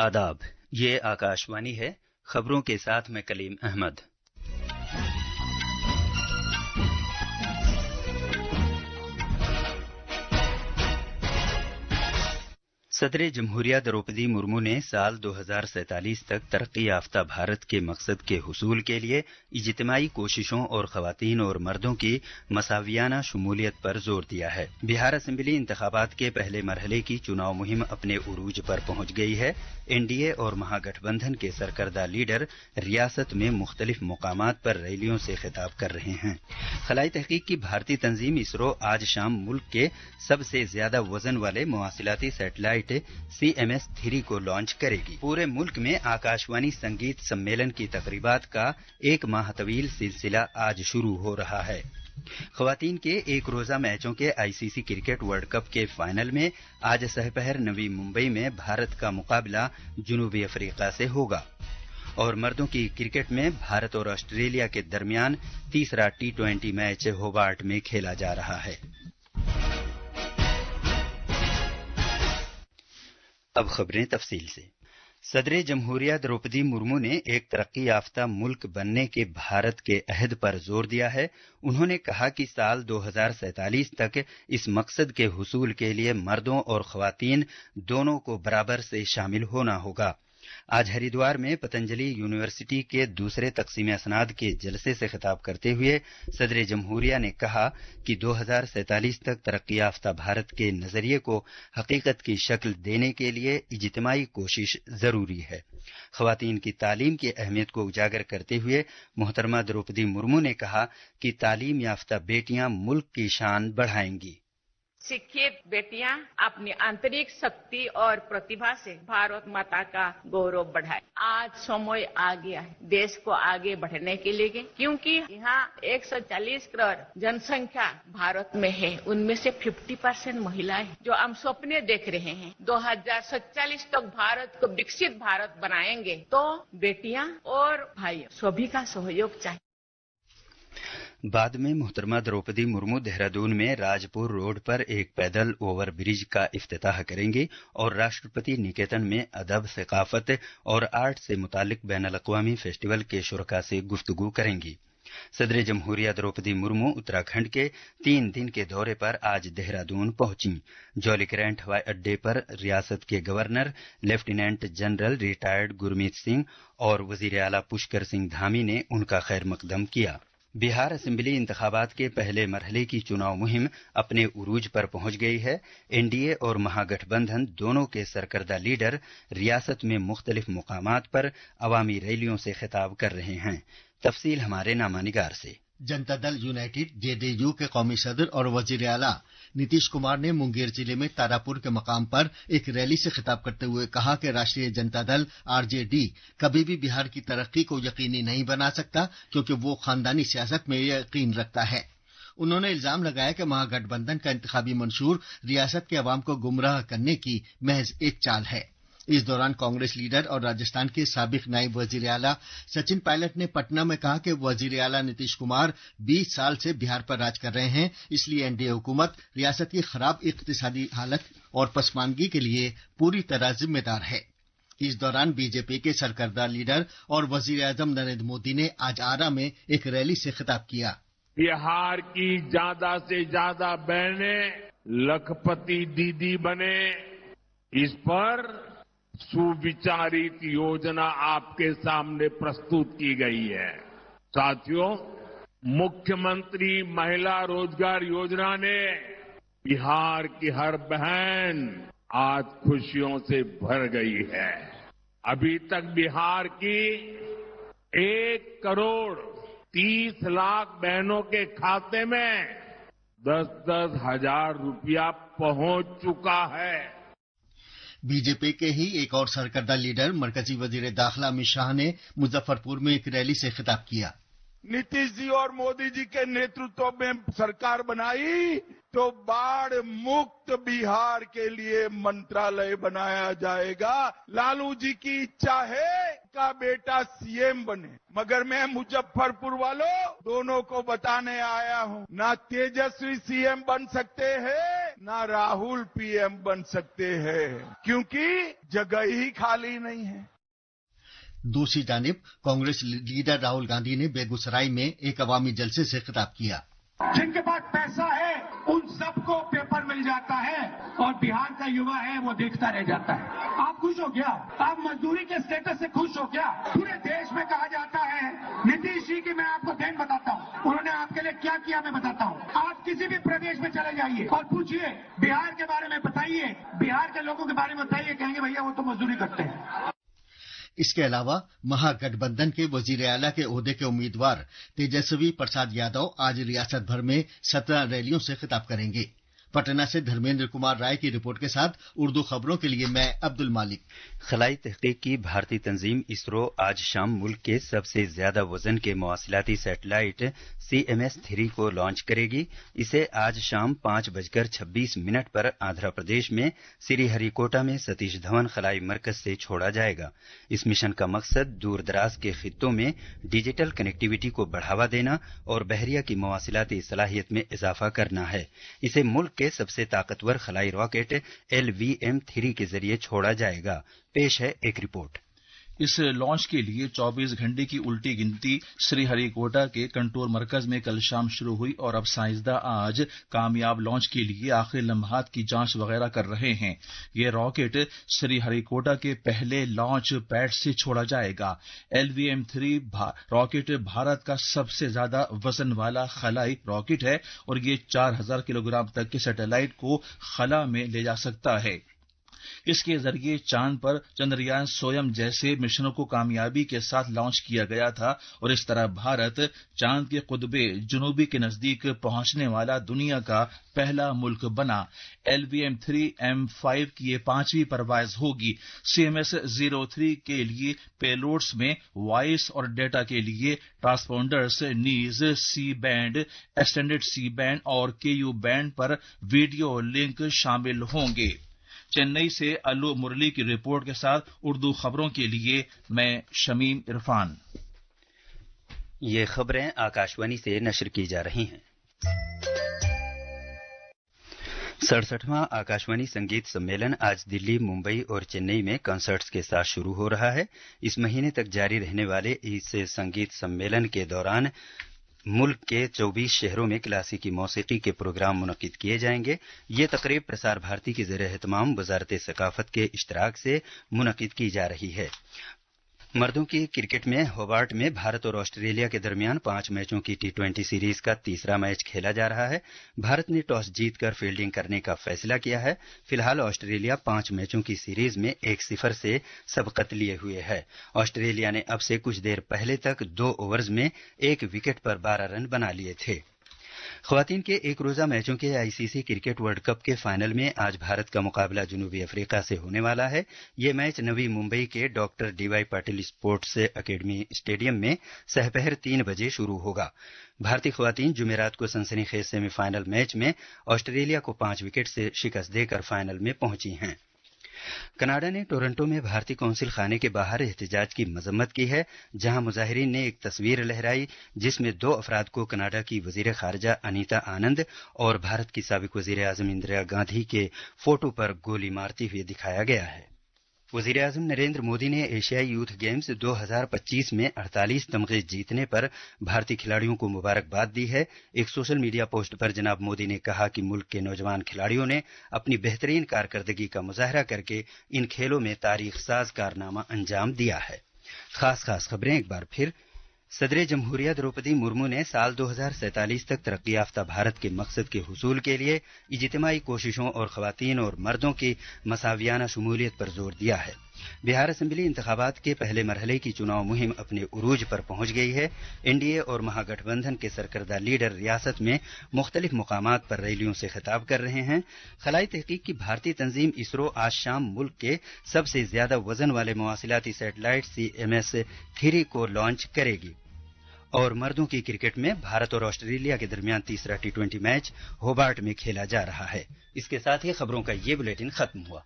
आदाब, ये आकाशवाणी है। खबरों के साथ मैं कलीम अहमद। सदर जमहूरिया द्रौपदी मुर्मू ने साल 2047 तक तरक्की याफ्ता भारत के मकसद के हुसूल के लिए इज्तिमाई कोशिशों और खवातीन और मर्दों की मसावियाना शमूलियत पर जोर दिया है। बिहार असेंबली इंतखाबात के पहले मरहले की चुनाव मुहिम अपने उरूज पर पहुंच गई है। एनडीए और महागठबंधन के सरकर्दा लीडर रियासत में मुख्तलिफ मुकामात पर रैलियों से खिताब कर रहे हैं। खलाई तहकीक की भारतीय तंजीम इसरो आज शाम मुल्क के सबसे ज्यादा वजन वाले मवासिलाती सैटेलाइट CMS-3 को लॉन्च करेगी। पूरे मुल्क में आकाशवाणी संगीत सम्मेलन की तकरीबात का एक माह तवील सिलसिला आज शुरू हो रहा है। खवातीन के एक रोजा मैचों के ICC क्रिकेट वर्ल्ड कप के फाइनल में आज सहपहर नवी मुंबई में भारत का मुकाबला जनूबी अफ्रीका से होगा और मर्दों की क्रिकेट में भारत और ऑस्ट्रेलिया के दरमियान तीसरा T20 मैच होबार्ट में खेला जा रहा है। अब खबरें तफसील से। सदर जमहूरिया द्रौपदी मुर्मू ने एक तरक्की याफ्ता मुल्क बनने के भारत के अहद पर जोर दिया है। उन्होंने कहा कि साल 2047 तक इस मकसद के हुसूल के लिए मर्दों और खवातीन दोनों को बराबर से शामिल होना होगा। आज हरिद्वार में पतंजलि यूनिवर्सिटी के दूसरे तकसीम असनाद के जलसे से खिताब करते हुए सदर जमहूरिया ने कहा कि 2047 तक तरक्की याफ्ता भारत के नजरिए को हकीकत की शक्ल देने के लिए इज्तिमाई कोशिश जरूरी है। खवातीन की तालीम की अहमियत को उजागर करते हुए मोहतरमा द्रौपदी मुर्मू ने कहा कि तालीम याफ्ता बेटियां मुल्क की शान बढ़ाएंगी। शिक्षित बेटियां अपनी आंतरिक शक्ति और प्रतिभा से भारत माता का गौरव बढ़ाए। आज समय आ गया है देश को आगे बढ़ने के लिए, क्योंकि यहाँ 140 करोड़ जनसंख्या भारत में है। उनमें से 50% महिलाएं हैं। जो हम सपने देख रहे हैं 2047 तक भारत को विकसित भारत बनाएंगे, तो बेटियां और भाई सभी का सहयोग चाहिए। बाद में मोहतरमा द्रौपदी मुर्मू देहरादून में राजपुर रोड पर एक पैदल ओवर ब्रिज का इफ्तिताह करेंगी और राष्ट्रपति निकेतन में अदब, सकाफत और आर्ट से मुतालिक बैनुल अक़वामी फेस्टिवल के शुरका से गुफ्तगू करेंगी। सदर जमहूरिया द्रौपदी मुर्मू उत्तराखंड के 3 दिन के दौरे पर आज देहरादून पहुंची। जौली करंट हवाई अड्डे पर रियासत के governor lieutenant general retired Gurmeet Singh और वजीर आला पुष्कर सिंह धामी ने उनका खैर मकदम किया। बिहार असेंबली इंतखाबात के पहले मरहले की चुनाव मुहिम अपने उरूज पर पहुंच गई है। एनडीए और महागठबंधन दोनों के सरकर्दा लीडर रियासत में मुख्तलिफ मुकामात पर अवामी रैलियों से खिताब कर रहे हैं। तफसील हमारे नामानिगार से। जनता दल यूनाइटेड JDU के कौमी सदर और वजीर आला नीतीश कुमार ने मुंगेर जिले में तारापुर के मकाम पर एक रैली से खिताब करते हुए कहा कि राष्ट्रीय जनता दल RJD कभी भी बिहार की तरक्की को यकीनी नहीं बना सकता, क्योंकि वो खानदानी सियासत में यकीन रखता है। उन्होंने इल्जाम लगाया कि महागठबंधन का इंतखाबी मंशूर रियासत के अवाम को गुमराह करने की महज एक चाल है। इस दौरान कांग्रेस लीडर और राजस्थान के साबिक नायब वजीर आला सचिन पायलट ने पटना में कहा कि वजीर आला नीतीश कुमार 20 साल से बिहार पर राज कर रहे हैं, इसलिए एनडीए हुकूमत रियासत की खराब इक्तिसादी हालत और पसमानगी के लिए पूरी तरह जिम्मेदार है। इस दौरान बीजेपी के सरकर्दा लीडर और वजीर आजम नरेंद्र मोदी ने आज आरा में एक रैली से खिताब किया। बिहार की ज्यादा से ज्यादा बहनें लखपति दीदी बने, इस पर सुविचारित योजना आपके सामने प्रस्तुत की गई है। साथियों, मुख्यमंत्री महिला रोजगार योजना ने बिहार की हर बहन आज खुशियों से भर गई है। अभी तक बिहार की 1 करोड़ 30 लाख बहनों के खाते में 10-10 हजार रुपया पहुंच चुका है। बीजेपी के ही एक और सरकर्दा लीडर मरकजी वजीर दाखिला अमित शाह ने मुजफ्फरपुर में एक रैली से खिताब किया। नीतीश जी और मोदी जी के नेतृत्व में सरकार बनाई तो बाढ़ मुक्त बिहार के लिए मंत्रालय बनाया जाएगा। लालू जी की इच्छा है का बेटा सीएम बने, मगर मैं मुजफ्फरपुर वालों दोनों को बताने आया हूं, ना तेजस्वी सीएम बन सकते हैं ना राहुल पीएम बन सकते हैं, क्योंकि जगह ही खाली नहीं है। दूसरी जानिब कांग्रेस लीडर राहुल गांधी ने बेगूसराय में एक अवामी जलसे से खिताब किया। जिनके पास पैसा है उन सबको पेपर मिल जाता है और बिहार का युवा है वो देखता रह जाता है। आप खुश हो क्या? आप मजदूरी के स्टेटस से खुश हो क्या? पूरे देश में कहा जाता है नीतीश जी की मैं आपको देन बताता हूँ, उन्होंने आपके लिए क्या किया मैं बताता हूँ। आप किसी भी प्रदेश में चले जाइए और पूछिए बिहार के बारे में बताइए, बिहार के लोगों के बारे में बताइए, कहेंगे भैया वो तो मजदूरी करते हैं। इसके अलावा महागठबंधन के वजीर आला के ओहदे के उम्मीदवार तेजस्वी प्रसाद यादव आज रियासत भर में 17 रैलियों से खिताब करेंगे। पटना से धर्मेंद्र कुमार राय की रिपोर्ट के साथ उर्दू खबरों के लिए मैं अब्दुल मालिक। खलाई तहकीक की भारतीय तंजीम इसरो आज शाम मुल्क के सबसे ज्यादा वजन के मवासिलाती सैटेलाइट CMS-3 को लॉन्च करेगी। इसे आज शाम 5:26 पर आंध्र प्रदेश में श्रीहरिकोटा में सतीश धवन खलाई मरकज से छोड़ा जाएगा। इस मिशन का मकसद दूर दराज के खित्तों में डिजिटल कनेक्टिविटी को बढ़ावा देना और बहरिया की मवासिलाती सलाहियत में इजाफा करना है। इसे मुल्क के सबसे ताकतवर खलाई रॉकेट LVM-3 के जरिए छोड़ा जाएगा। पेश है एक रिपोर्ट। इस लॉन्च के लिए 24 घंटे की उल्टी गिनती श्रीहरिकोटा के कंट्रोल मरकज में कल शाम शुरू हुई और अब साइंसदान आज कामयाब लॉन्च के लिए आखिरी लम्हात की जांच वगैरह कर रहे हैं। ये रॉकेट श्रीहरिकोटा के पहले लॉन्च पैड से छोड़ा जाएगा। LVM-3 रॉकेट भारत का सबसे ज्यादा वजन वाला खलाई रॉकेट है और ये 4000 किलोग्राम तक के सैटेलाइट को खला में ले जा सकता है। इसके जरिए चांद पर चंद्रयान सोयम जैसे मिशनों को कामयाबी के साथ लॉन्च किया गया था और इस तरह भारत चांद के कुतबे जुनूबी के नजदीक पहुंचने वाला दुनिया का पहला मुल्क बना। LVM-3 M5 की ये 5वीं परवाज होगी। CMS-03 के लिए पेलोड्स में वॉइस और डेटा के लिए ट्रांसपोंडर्स नीज C band, extended C band और KU बैंड पर वीडियो लिंक शामिल होंगे। चेन्नई से अल्लू मुरली की रिपोर्ट के साथ उर्दू खबरों के लिए मैं शमीम इरफान। ये खबरें आकाशवाणी से नशर की जा रही हैं। 67वां आकाशवाणी संगीत सम्मेलन आज दिल्ली, मुंबई और चेन्नई में कंसर्ट्स के साथ शुरू हो रहा है। इस महीने तक जारी रहने वाले इस संगीत सम्मेलन के दौरान मुल्क के 24 शहरों में क्लासिकी मौसीकी के प्रोग्राम मुनक्किद किए जाएंगे। ये तकरीब प्रसार भारती के ज़ेर एहतमाम वजारत सकाफत के इश्तराक से मुनक्किद की जा रही है। मर्दों की क्रिकेट में होबार्ट में भारत और ऑस्ट्रेलिया के दरमियान 5 मैचों की T20 सीरीज का तीसरा मैच खेला जा रहा है। भारत ने टॉस जीतकर फील्डिंग करने का फैसला किया है। फिलहाल ऑस्ट्रेलिया 5 मैचों की सीरीज में 1-0 से सबकत लिए हुए है। ऑस्ट्रेलिया ने अब से कुछ देर पहले तक 2 ओवर्स में 1 विकेट पर 12 रन बना लिए थे। ख्वातीन के एक रोजा मैचों के ICC क्रिकेट वर्ल्ड कप के फाइनल में आज भारत का मुकाबला जनूबी अफ्रीका से होने वाला है। ये मैच नवी मुंबई के doctor DY Patil sports academy stadium में सहपहर 3 बजे शुरू होगा। भारतीय ख्वातीन जुमेरात को सनसनीखेज सेमीफाइनल मैच में ऑस्ट्रेलिया को 5 विकेट से शिकस्त देकर फाइनल में पहुंची हैं। कनाडा ने टोरंटो में भारतीय कौंसिल खाने के बाहर एहतजाज की मजम्मत की है, जहां मुजाहिरीन ने एक तस्वीर लहराई जिसमें 2 अफराद को कनाडा की वजीर खारजा अनीता आनंद और भारत की साबिक वजीर आजम इंदिरा गांधी के फोटो पर गोली मारते हुए दिखाया गया है। वजीर आजम नरेंद्र मोदी ने एशियाई यूथ गेम्स 2025 में 48 तमगे जीतने पर भारतीय खिलाड़ियों को मुबारकबाद दी है। एक सोशल मीडिया पोस्ट पर जनाब मोदी ने कहा कि मुल्क के नौजवान खिलाड़ियों ने अपनी बेहतरीन कारकर्दगी का मुजाहरा करके इन खेलों में तारीख साज कारनामा अंजाम दिया है। खास खबरें एक बार फिर। सदर जमहूरिया द्रौपदी मुर्मू ने साल 2047 तक तरक्की याफ्ता भारत के मकसद के हुसूल के लिए इज्तिमाई कोशिशों और खवातीन और मर्दों की मसावियाना शमूलियत पर जोर दिया है। बिहार असेंबली इंतखाबात के पहले मरहले की चुनाव मुहिम अपने उरूज पर पहुंच गई है। एनडीए और महागठबंधन के सरकर्दा लीडर रियासत में मुख्तलिफ मुकामात पर रैलियों से खिताब कर रहे हैं। खलाई तहकीक की भारतीय तंजीम इसरो आज शाम मुल्क के सबसे ज्यादा वजन वाले मवासिलाती सैटेलाइट CMS-3 को लॉन्च करेगी। और मर्दों की क्रिकेट में भारत और ऑस्ट्रेलिया के दरमियान तीसरा T20 मैच होबार्ट में खेला जा रहा है। इसके साथ ही खबरों का ये बुलेटिन खत्म हुआ।